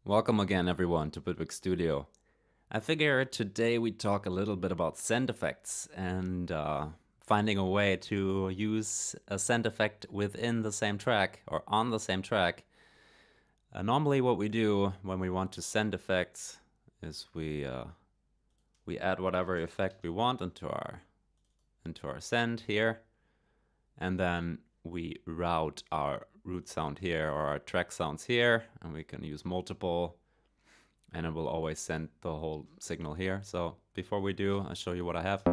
Welcome again, everyone, to Bitwig Studio. I figured today we talk a little bit about send effects and finding a way to use a send effect within the same track or on the same track. Normally, what we do when we want to send effects is we add whatever effect we want into our send here, and then we route our root sound here or our track sounds here, and we can use multiple, and it will always send the whole signal here. So before we do, I'll show you what I have.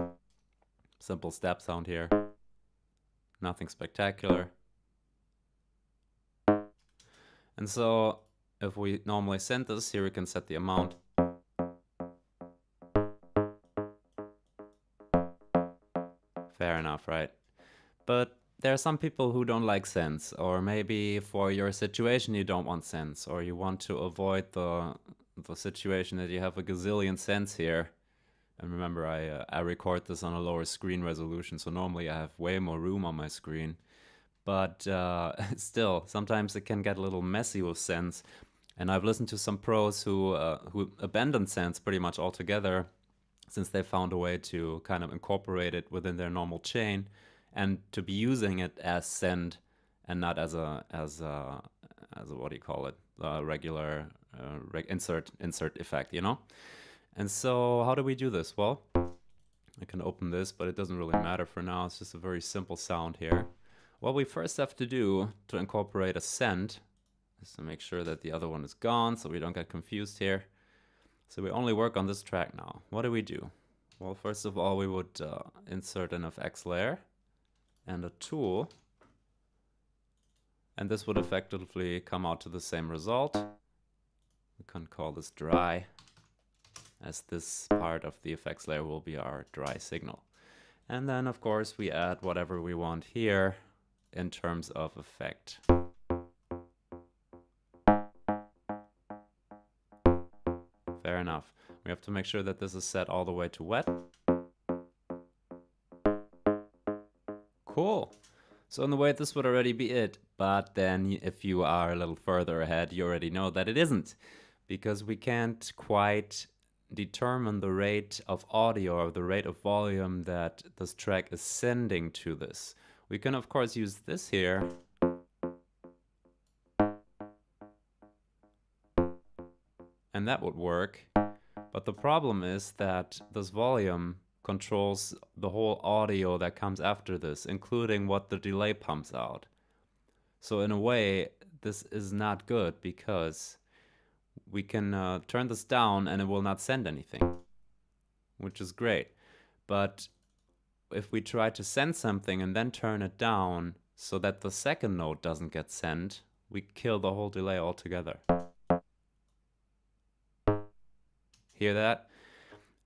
Simple step sound here, nothing spectacular. And so if we normally send this, here we can set the amount. Fair enough, right? But there are some people who don't like sends, or maybe for your situation you don't want sends, or you want to avoid the situation that you have a gazillion sends here. And remember, I record this on a lower screen resolution, so normally I have way more room on my screen. But still, sometimes it can get a little messy with sends. And I've listened to some pros who abandoned sends pretty much altogether, since they found a way to kind of incorporate it within their normal chain and to be using it as send and not as a what do you call it, regular insert effect, you know. And so how do we do this? Well, I can open this, but it doesn't really matter for now. It's just a very simple sound here. What we first have to do to incorporate a send is to make sure that the other one is gone so we don't get confused here. So we only work on this track now. What do we do? Well, first of all, we would insert an FX layer and a tool. And this would effectively come out to the same result. We can call this dry, as this part of the FX layer will be our dry signal. And then, of course, we add whatever we want here in terms of effect. Fair enough. We have to make sure that this is set all the way to wet. Cool. So in the way, this would already be it. But then if you are a little further ahead, you already know that it isn't, because we can't quite determine the rate of audio or the rate of volume that this track is sending to this. We can, of course, use this here. And that would work. But the problem is that this volume controls the whole audio that comes after this, including what the delay pumps out. So in a way, this is not good, because we can turn this down and it will not send anything, which is great. But if we try to send something and then turn it down so that the second note doesn't get sent, we kill the whole delay altogether. Hear that?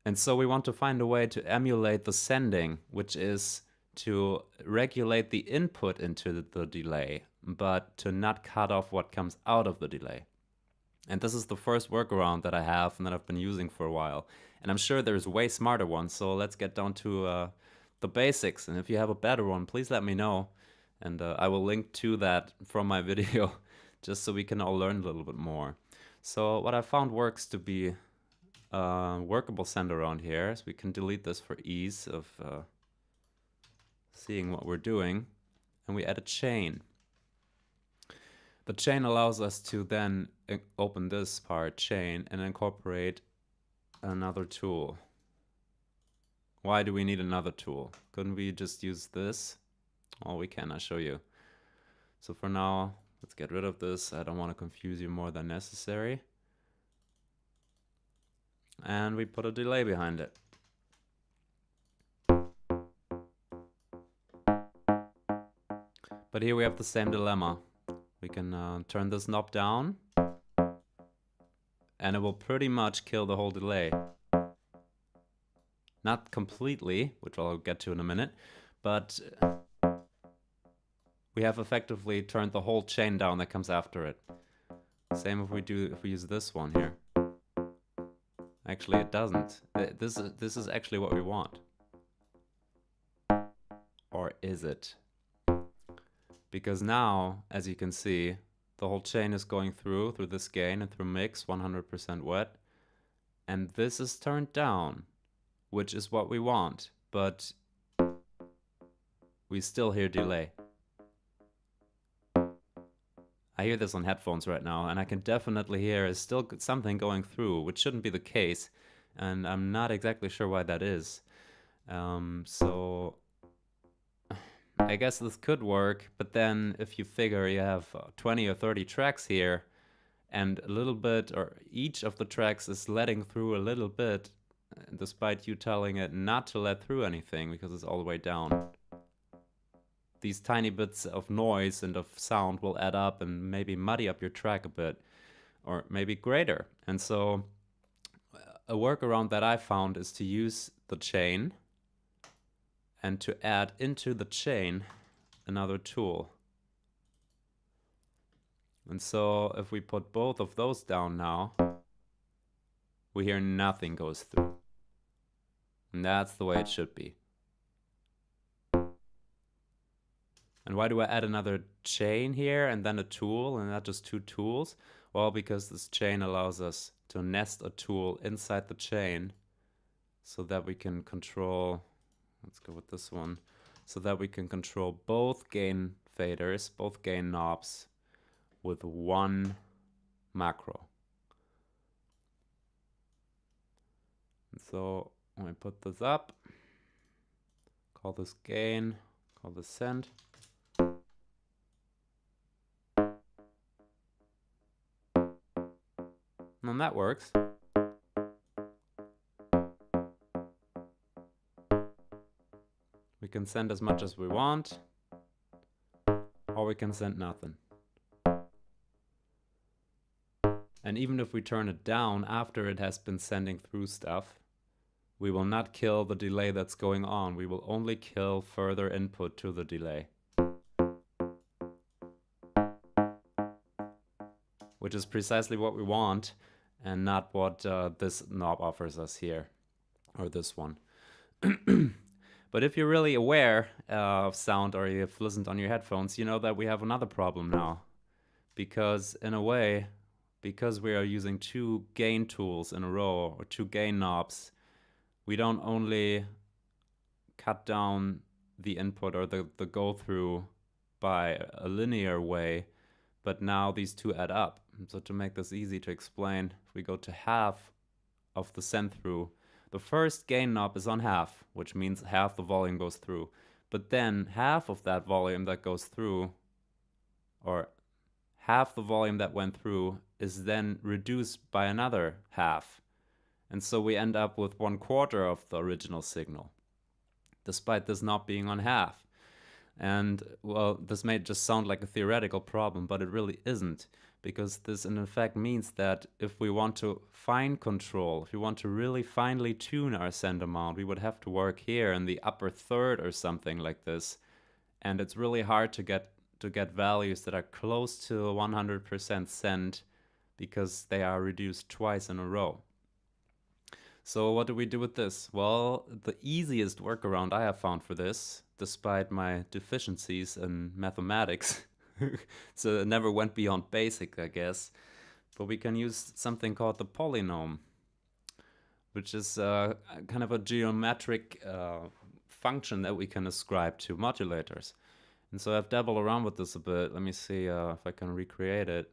And so we want to find a way to emulate the sending, which is to regulate the input into the delay, but to not cut off what comes out of the delay. And this is the first workaround that I have and that I've been using for a while. And I'm sure there's way smarter ones, so let's get down to the basics. And if you have a better one, please let me know. And I will link to that from my video, just so we can all learn a little bit more. So what I found works to be workable send around here, so we can delete this for ease of seeing what we're doing, and we add a chain. The chain allows us to then open this part, chain, and incorporate another tool. Why do we need another tool? Couldn't we just use this? Oh, we can, I'll show you. So for now, let's get rid of this. I don't want to confuse you more than necessary. And we put a delay behind it. But here we have the same dilemma. We can turn this knob down, and it will pretty much kill the whole delay. Not completely, which I'll get to in a minute, but we have effectively turned the whole chain down that comes after it. Same if we use this one here. Actually, it doesn't. This is actually what we want. Or is it? Because now, as you can see, the whole chain is going through this gain and through mix 100% wet. And this is turned down, which is what we want, but we still hear delay. I hear this on headphones right now, and I can definitely hear still something going through, which shouldn't be the case, and I'm not exactly sure why that is. So I guess this could work, but then if you figure you have 20 or 30 tracks here, and a little bit, or each of the tracks is letting through a little bit, despite you telling it not to let through anything because it's all the way down. These tiny bits of noise and of sound will add up and maybe muddy up your track a bit, or maybe greater. And so a workaround that I found is to use the chain and to add into the chain another tool. And so if we put both of those down now, we hear nothing goes through. And that's the way it should be. And why do I add another chain here and then a tool and not just two tools? Well, because this chain allows us to nest a tool inside the chain so that we can control, let's go with this one, so that we can control both gain faders, both gain knobs with one macro. And so when we put this up, call this gain, call this send. And that works. We can send as much as we want, or we can send nothing. And even if we turn it down after it has been sending through stuff, we will not kill the delay that's going on. We will only kill further input to the delay, which is precisely what we want and not what this knob offers us here, or this one. But if you're really aware of sound, or you've listened on your headphones, you know that we have another problem now. Because in a way, because we are using two gain tools in a row, or two gain knobs, we don't only cut down the input or the go through by a linear way, but now these two add up. So to make this easy to explain, if we go to half of the send through, the first gain knob is on half, which means half the volume goes through. But then half of that volume that goes through, or half the volume that went through, is then reduced by another half. And so we end up with 1/4 of the original signal, despite this not being on half. And well, this may just sound like a theoretical problem, but it really isn't, because this in effect means that if we want to fine control, if we want to really finely tune our send amount, we would have to work here in the upper third or something like this. And it's really hard to get values that are close to 100% send, because they are reduced twice in a row. So what do we do with this? Well, the easiest workaround I have found for this, despite my deficiencies in mathematics, so it never went beyond basic, I guess, but we can use something called the polynomial, which is kind of a geometric function that we can ascribe to modulators. And so I've dabbled around with this a bit. Let me see if I can recreate it.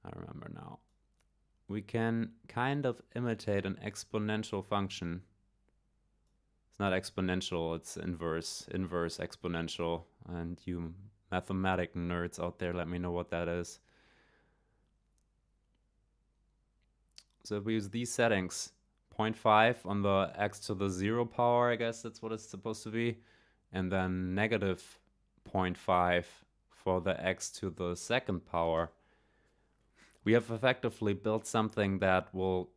I remember now. We can kind of imitate an exponential function. It's not exponential, it's inverse exponential. And you mathematic nerds out there, let me know what that is. So if we use these settings, 0.5 on the x to the 0 power, I guess that's what it's supposed to be, and then negative 0.5 for the x to the second power, we have effectively built something that will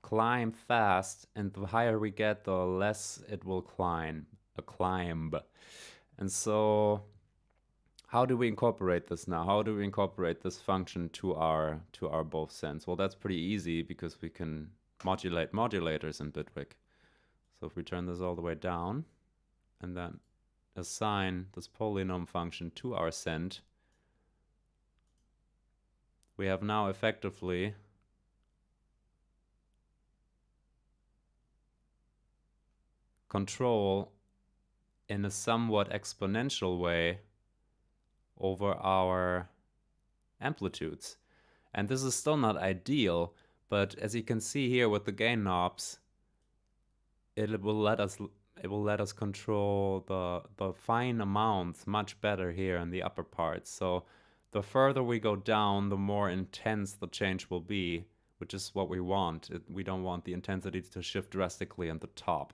climb fast, and the higher we get, the less it will climb. And so how do we incorporate this now? How do we incorporate this function to our both sends? Well, that's pretty easy, because we can modulate modulators in Bitwig. So if we turn this all the way down and then assign this polynomial function to our send, we have now effectively control in a somewhat exponential way over our amplitudes. And this is still not ideal, but as you can see here with the gain knobs, it will let us control the fine amounts much better here in the upper parts. So the further we go down, the more intense the change will be, which is what we want. We don't want the intensity to shift drastically at the top.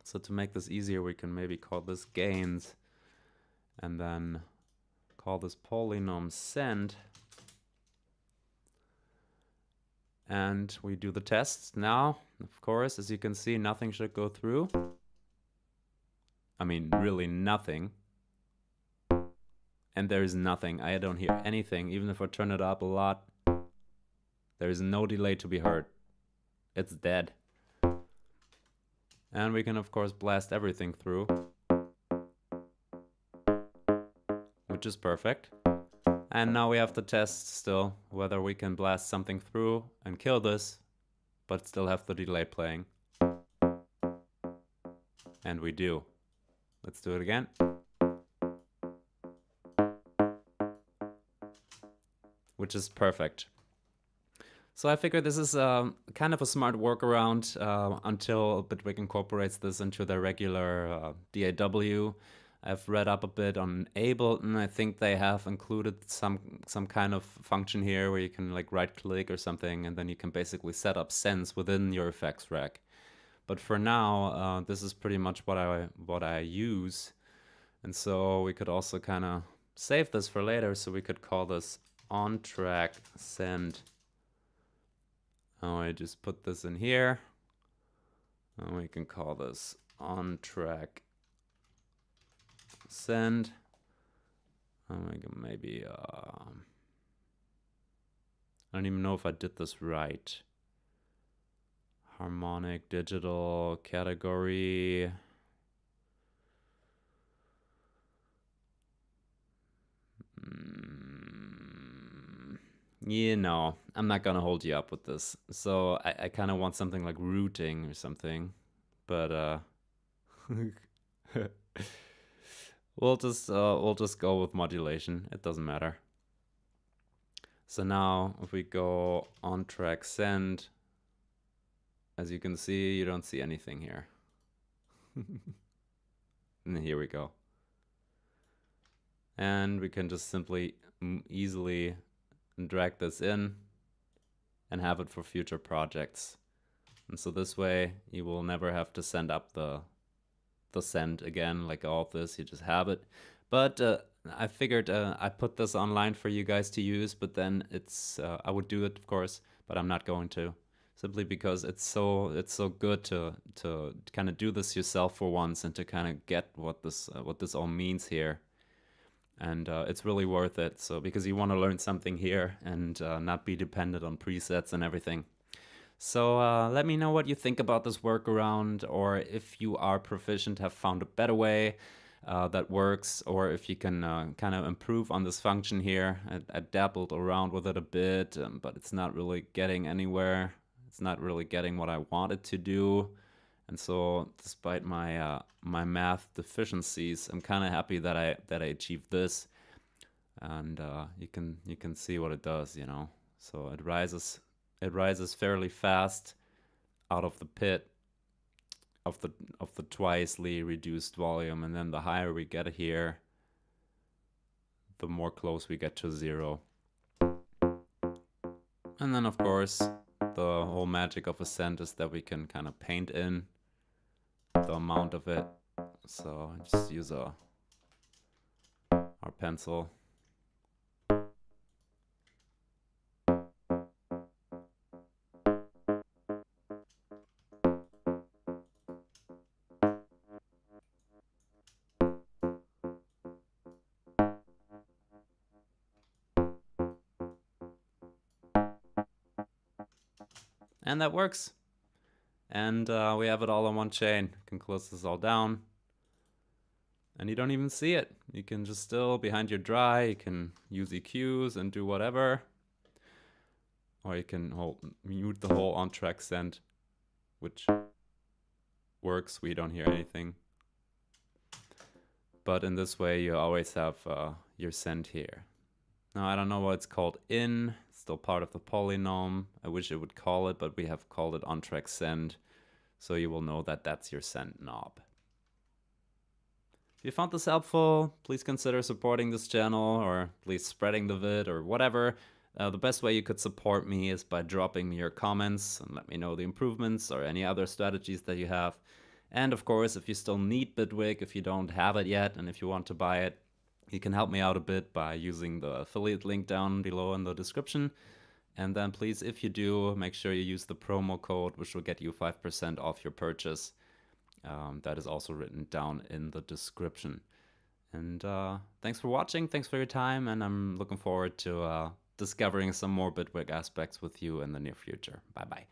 So to make this easier, we can maybe call this gains and then call this polynomial send. And we do the tests now. Of course, as you can see, nothing should go through. I mean, really nothing. And there is nothing. I don't hear anything. Even if I turn it up a lot, there is no delay to be heard. It's dead. And we can, of course, blast everything through, which is perfect. And now we have to test still whether we can blast something through and kill this, but still have the delay playing. And we do. Let's do it again. Which is perfect. So I figured this is kind of a smart workaround until Bitwig incorporates this into their regular DAW. I've read up a bit on Ableton. I think they have included some kind of function here where you can like right click or something, and then you can basically set up sends within your effects rack. But for now, this is pretty much what I use, and so we could also kind of save this for later. So we could call this on track send. I just put this in here, and we can call this on track send. We can maybe I don't even know if I did this right. Harmonic digital category. Yeah, no, I'm not gonna hold you up with this. So I kind of want something like routing or something, but we'll just go with modulation. It doesn't matter. So now if we go on track send, as you can see, you don't see anything here. And here we go. And we can just simply easily drag this in and have it for future projects. And so this way you will never have to send up the send again, like all of this, you just have it. But I figured I put this online for you guys to use, but then it's I would do it, of course, but I'm not going to, simply because it's so good to kind of do this yourself for once and to kind of get what this all means here. And it's really worth it. So because you want to learn something here and not be dependent on presets and everything. So let me know what you think about this workaround, or if you are proficient, have found a better way that works, or if you can kind of improve on this function here. I dabbled around with it a bit, but it's not really getting anywhere. It's not really getting what I wanted to do. And so despite my my math deficiencies, I'm kind of happy that I achieved this. And you can see what it does, you know. So it rises fairly fast out of the pit of the twicely reduced volume, and then the higher we get here, the more close we get to zero. And then of course the whole magic of Ascent is that we can kind of paint in the amount of it. So just use our pencil. And that works. And we have it all on one chain. Can close this all down. And you don't even see it. You can just still, behind your dry, you can use EQs and do whatever. or you can mute the whole on track send, which works. We don't hear anything. But in this way, you always have your send here. Now, I don't know what it's called in. It's still part of the polynom. I wish it would call it, but we have called it on track send. So you will know that that's your send knob. If you found this helpful, please consider supporting this channel, or please spreading the vid or whatever. The best way you could support me is by dropping me your comments and let me know the improvements or any other strategies that you have. And of course, if you still need Bitwig, if you don't have it yet, and if you want to buy it, you can help me out a bit by using the affiliate link down below in the description. And then please, if you do, make sure you use the promo code, which will get you 5% off your purchase. That is also written down in the description. And thanks for watching, thanks for your time, and I'm looking forward to discovering some more Bitwig aspects with you in the near future. Bye-bye.